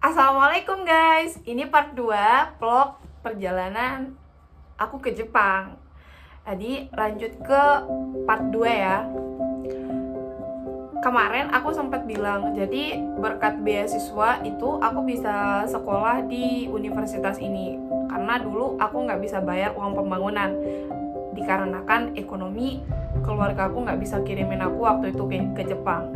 Assalamualaikum guys, ini part 2 vlog perjalanan aku ke Jepang. Jadi lanjut ke part 2 ya. Kemarin aku sempat bilang, jadi berkat beasiswa itu aku bisa sekolah di universitas ini. Karena dulu aku nggak bisa bayar uang pembangunan, dikarenakan ekonomi keluarga aku nggak bisa kirimin aku waktu itu ke Jepang.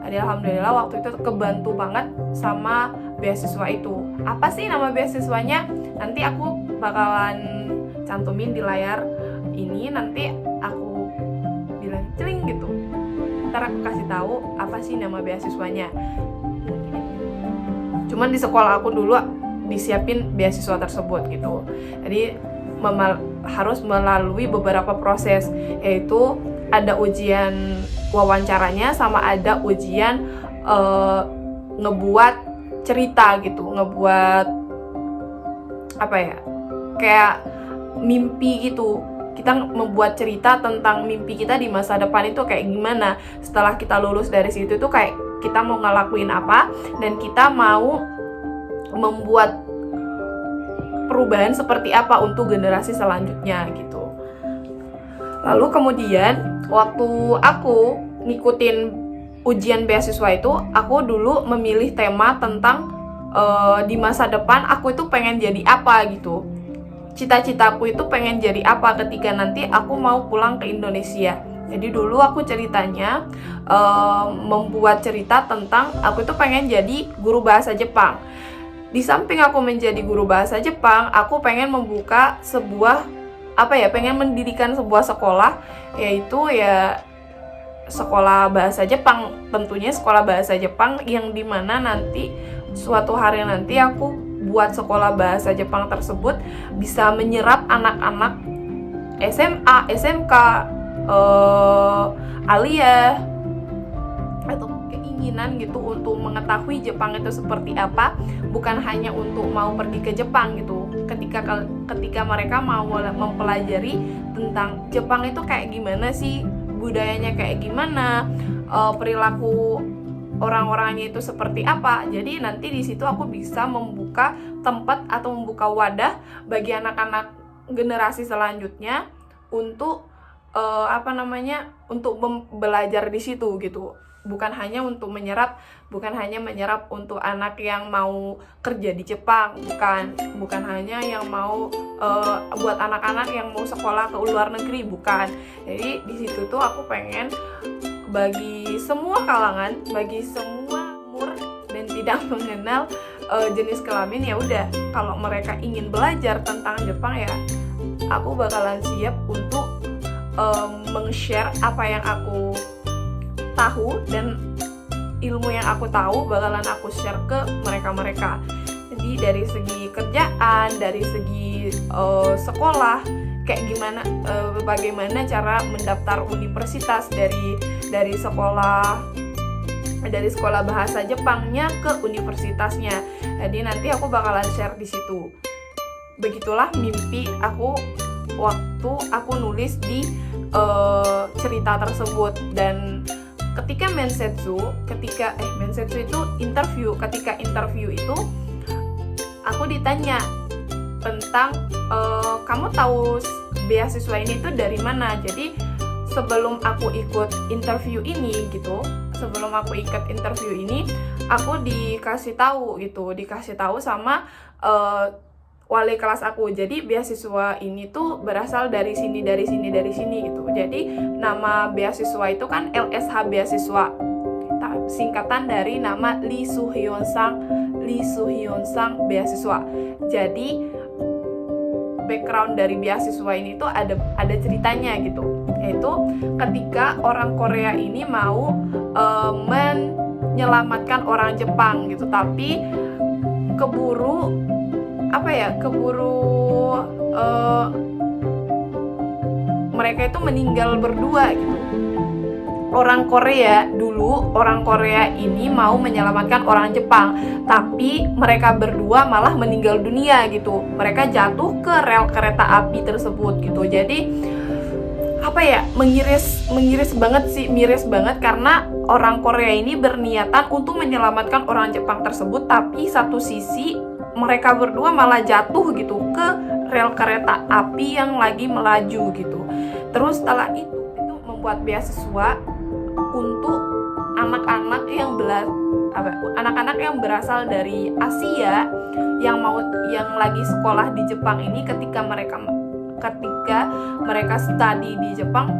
Jadi alhamdulillah waktu itu kebantu banget sama beasiswa itu. Apa sih nama beasiswanya? Nanti aku bakalan cantumin di layar ini, nanti aku bilang celing gitu. Ntar aku kasih tahu apa sih nama beasiswanya. Cuman di sekolah aku dulu disiapin beasiswa tersebut gitu. Jadi harus melalui beberapa proses, yaitu ada ujian wawancaranya sama ada ujian ngebuat cerita gitu, ngebuat apa ya, kayak mimpi gitu. Kita membuat cerita tentang mimpi kita di masa depan itu kayak gimana. Setelah kita lulus dari situ tuh kayak kita mau ngelakuin apa dan kita mau membuat perubahan seperti apa untuk generasi selanjutnya gitu. Lalu kemudian waktu aku ngikutin ujian beasiswa itu, aku dulu memilih tema tentang di masa depan aku itu pengen jadi apa gitu. Cita-citaku itu pengen jadi apa ketika nanti aku mau pulang ke Indonesia. Jadi dulu aku ceritanya membuat cerita tentang aku itu pengen jadi guru bahasa Jepang. Di samping aku menjadi guru bahasa Jepang, aku pengen membuka pengen mendirikan sebuah sekolah, yaitu ya sekolah bahasa Jepang, tentunya sekolah bahasa Jepang yang dimana nanti suatu hari nanti aku buat sekolah bahasa Jepang tersebut bisa menyerap anak-anak SMA, SMK, aliyah, atau keinginan gitu untuk mengetahui Jepang itu seperti apa, bukan hanya untuk mau pergi ke Jepang gitu. Ketika mereka mau mempelajari tentang Jepang itu kayak gimana sih, budayanya kayak gimana, perilaku orang-orangnya itu seperti apa. Jadi nanti di situ aku bisa membuka tempat atau membuka wadah bagi anak-anak generasi selanjutnya untuk untuk belajar di situ gitu. Bukan hanya menyerap untuk anak yang mau kerja di Jepang, bukan hanya yang mau buat anak-anak yang mau sekolah ke luar negeri, bukan. Jadi di situ tuh aku pengen bagi semua kalangan, bagi semua umur dan tidak mengenal jenis kelamin, ya udah, kalau mereka ingin belajar tentang Jepang ya aku bakalan siap untuk meng-share apa yang aku tahu, dan ilmu yang aku tahu bakalan aku share ke mereka. Jadi dari segi kerjaan, dari segi sekolah, kayak gimana, bagaimana cara mendaftar universitas dari sekolah bahasa Jepangnya ke universitasnya. Jadi nanti aku bakalan share di situ. Begitulah mimpi aku waktu aku nulis di cerita tersebut. Dan ketika mensetsu itu interview. Ketika interview itu aku ditanya tentang kamu tahu beasiswa ini tuh dari mana. Jadi sebelum aku ikut interview ini, aku dikasih tahu sama wali kelas aku. Jadi beasiswa ini tuh berasal dari sini gitu. Jadi nama beasiswa itu kan LSH beasiswa, singkatan dari nama Lee Soo-hyun Sang beasiswa. Jadi background dari beasiswa ini tuh ada ceritanya gitu, yaitu ketika orang Korea ini mau menyelamatkan orang Jepang gitu, tapi keburu mereka itu meninggal berdua gitu. Orang Korea ini mau menyelamatkan orang Jepang, tapi mereka berdua malah meninggal dunia gitu. Mereka jatuh ke rel kereta api tersebut gitu. Jadi miris banget karena orang Korea ini berniatan untuk menyelamatkan orang Jepang tersebut, tapi satu sisi mereka berdua malah jatuh gitu ke rel kereta api yang lagi melaju gitu. Terus setelah itu membuat beasiswa untuk anak-anak yang berasal dari Asia yang lagi sekolah di Jepang ini, ketika mereka study di Jepang,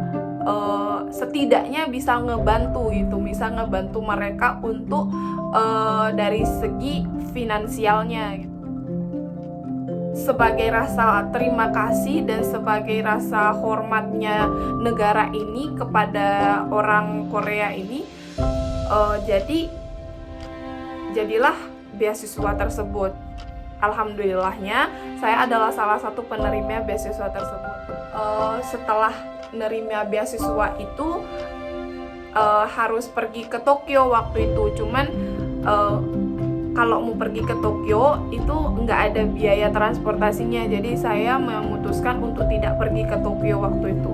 setidaknya bisa ngebantu mereka untuk dari segi finansialnya gitu. Sebagai rasa terima kasih dan sebagai rasa hormatnya negara ini kepada orang Korea ini, jadilah beasiswa tersebut. Alhamdulillahnya saya adalah salah satu penerima beasiswa tersebut. Setelah menerima beasiswa itu harus pergi ke Tokyo waktu itu. Cuman kalau mau pergi ke Tokyo itu nggak ada biaya transportasinya. Jadi saya memutuskan untuk tidak pergi ke Tokyo waktu itu,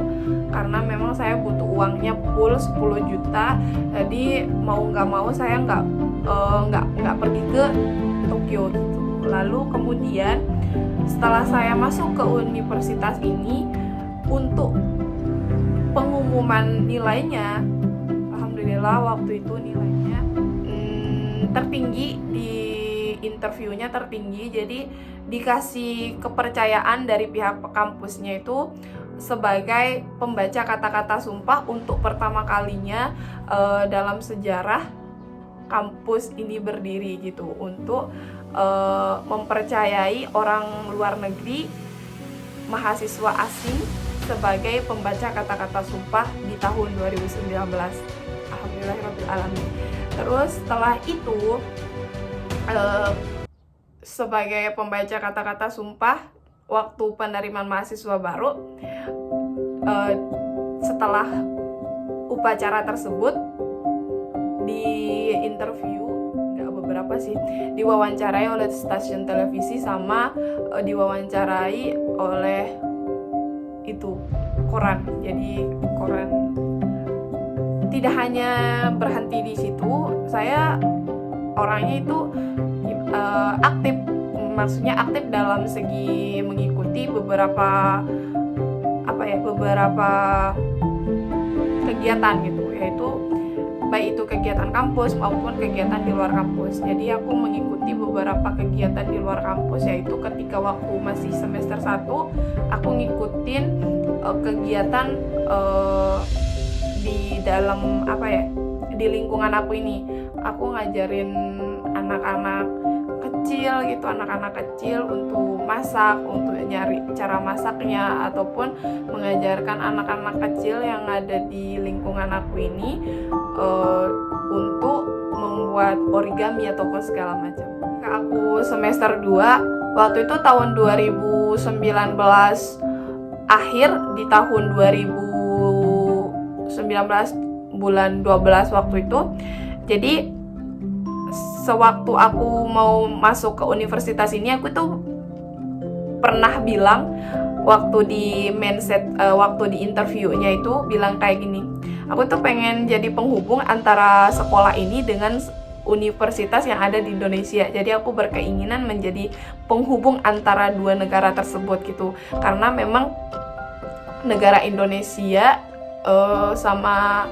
karena memang saya butuh uangnya full 10 juta. Jadi mau nggak mau saya nggak pergi ke Tokyo gitu. Lalu kemudian setelah saya masuk ke universitas ini, untuk pengumuman nilainya, alhamdulillah waktu itu nilainya tertinggi, di interviewnya tertinggi. Jadi dikasih kepercayaan dari pihak kampusnya itu sebagai pembaca kata-kata sumpah untuk pertama kalinya dalam sejarah kampus ini berdiri gitu, untuk mempercayai orang luar negeri, mahasiswa asing, sebagai pembaca kata-kata sumpah di tahun 2019. Alhamdulillahirabbil alamin. Terus setelah itu sebagai pembaca kata-kata sumpah waktu penerimaan mahasiswa baru, setelah upacara tersebut di interview, diwawancarai oleh stasiun televisi sama diwawancarai oleh itu koran. Jadi koran. Tidak hanya berhenti di situ, saya orangnya itu aktif, maksudnya aktif dalam segi mengikuti beberapa kegiatan gitu, yaitu baik itu kegiatan kampus maupun kegiatan di luar kampus. Jadi aku mengikuti beberapa kegiatan di luar kampus, yaitu ketika waktu masih semester 1 aku ngikutin kegiatan di dalam di lingkungan aku ini. Aku ngajarin anak-anak kecil untuk masak, untuk nyari cara masaknya, ataupun mengajarkan anak-anak kecil yang ada di lingkungan aku ini untuk membuat origami ataupun segala macam. Aku semester 2 waktu itu tahun 2019 akhir, di tahun 2019 bulan 12 waktu itu. Jadi sewaktu aku mau masuk ke universitas ini, aku tuh pernah bilang waktu di waktu di interviewnya itu bilang kayak gini, aku tuh pengen jadi penghubung antara sekolah ini dengan universitas yang ada di Indonesia. Jadi aku berkeinginan menjadi penghubung antara dua negara tersebut gitu, karena memang negara Indonesia sama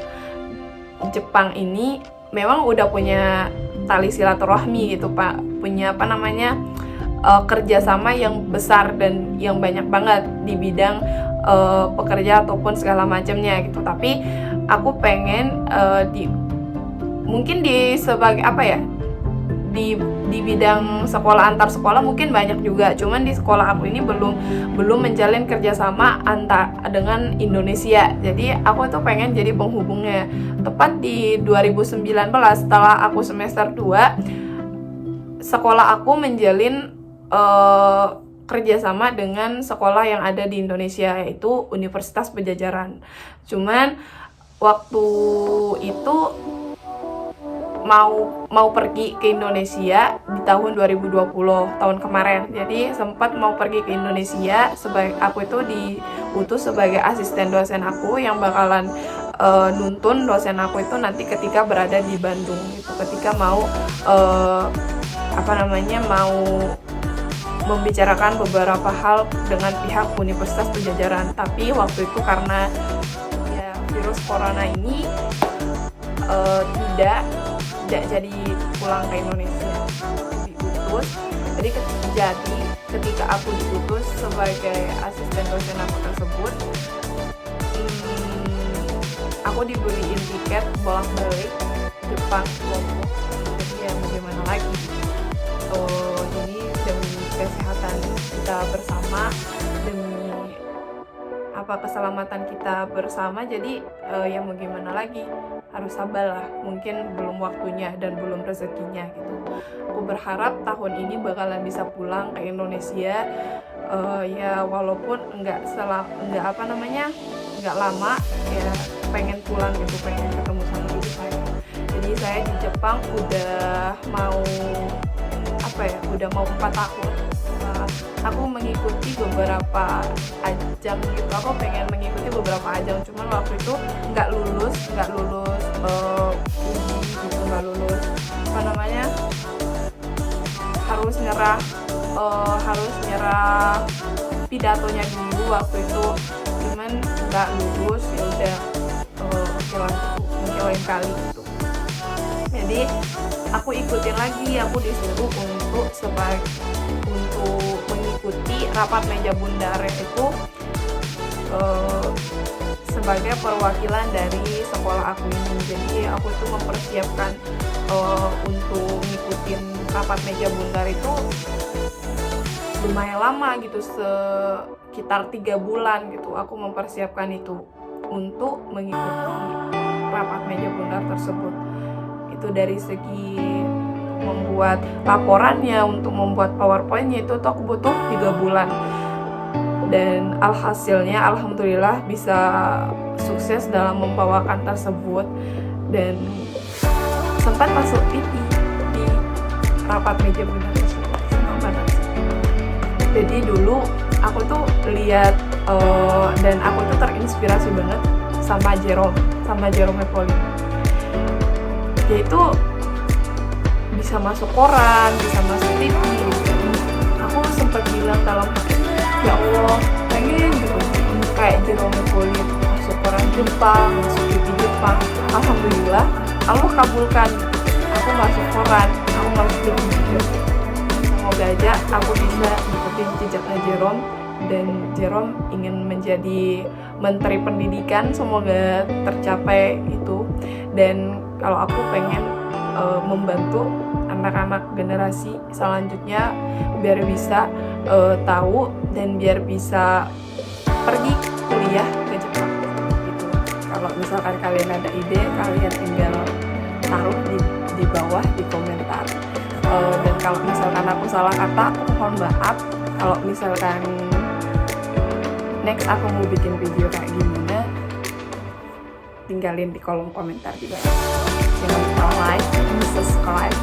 Jepang ini memang udah punya tali silaturahmi gitu Pak, punya kerjasama yang besar dan yang banyak banget di bidang pekerja ataupun segala macamnya gitu. Tapi aku pengen mungkin di bidang sekolah antar sekolah mungkin banyak juga, cuman di sekolah aku ini belum menjalin kerjasama dengan Indonesia. Jadi aku tuh pengen jadi penghubungnya. Tepat di 2019 setelah aku semester 2, sekolah aku menjalin kerjasama dengan sekolah yang ada di Indonesia, yaitu Universitas Pajajaran. Cuman waktu itu mau pergi ke Indonesia di tahun 2020, tahun kemarin. Jadi sempat mau pergi ke Indonesia, aku itu diutus sebagai asisten dosen aku yang bakalan nuntun dosen aku itu nanti ketika berada di Bandung gitu, ketika mau mau membicarakan beberapa hal dengan pihak Universitas Padjadjaran. Tapi waktu itu karena ya virus corona ini tidak jadi pulang ke Indonesia, diutus. Jadi ketika aku diutus sebagai asisten dosen aku tersebut, aku dibeliin tiket bolak-balik Jepang, Lombok. Jadi ya bagaimana lagi, ini demi kesehatan kita bersama, demi keselamatan kita bersama. Jadi ya mau gimana lagi, harus sabar lah, mungkin belum waktunya dan belum rezekinya gitu. Aku berharap tahun ini bakalan bisa pulang ke Indonesia, ya walaupun nggak lama, ya pengen pulang gitu, pengen ketemu sama ibu saya. Jadi saya di Jepang udah mau 4 tahun. Aku mengikuti beberapa ajang gitu, aku pengen mengikuti beberapa ajang, cuman waktu itu nggak lulus uji gitu, nggak lulus harus nyerah pidatonya dulu waktu itu, cuman nggak lulus. Ya udah, mungkin lain kali gitu. Jadi aku ikutin lagi, aku disuruh untuk mengikuti rapat meja bundar itu sebagai perwakilan dari sekolah aku ini. Jadi aku tuh mempersiapkan untuk ngikutin rapat meja bundar itu lumayan lama gitu, sekitar 3 bulan gitu. Aku mempersiapkan itu untuk mengikuti rapat meja bundar tersebut. Itu dari segi membuat laporannya, untuk membuat PowerPoint-nya itu tuh aku butuh 3 bulan. Dan alhasilnya alhamdulillah bisa sukses dalam membawakan tersebut, dan sempat masuk TV di rapat meja bundar tersebut. Jadi dulu aku tuh lihat dan aku tuh terinspirasi banget sama Jerome Pauline. Dia itu bisa masuk koran, bisa masuk TV. Aku sempat bilang dalam hati, ya Allah, pengen gitu kayak Jerome Pauline, masuk koran Jepang, masuk TV Jepang. Alhamdulillah Allah kabulkan, aku masuk koran, aku masuk TV juga. Semoga aja aku bisa ikutin jejaknya Jerome, dan Jerome ingin menjadi Menteri Pendidikan, semoga tercapai itu. Dan kalau aku pengen membantu anak-anak generasi selanjutnya biar bisa tahu dan biar bisa pergi kuliah ke Jepang gitu. Kalau misalkan kalian ada ide, kalian tinggal taruh di bawah di komentar. Dan kalau misalkan aku salah kata, aku mohon maaf. Kalau misalkan next aku mau bikin video kayak gimana, tinggalin di kolom komentar juga. Jangan lupa like, subscribe,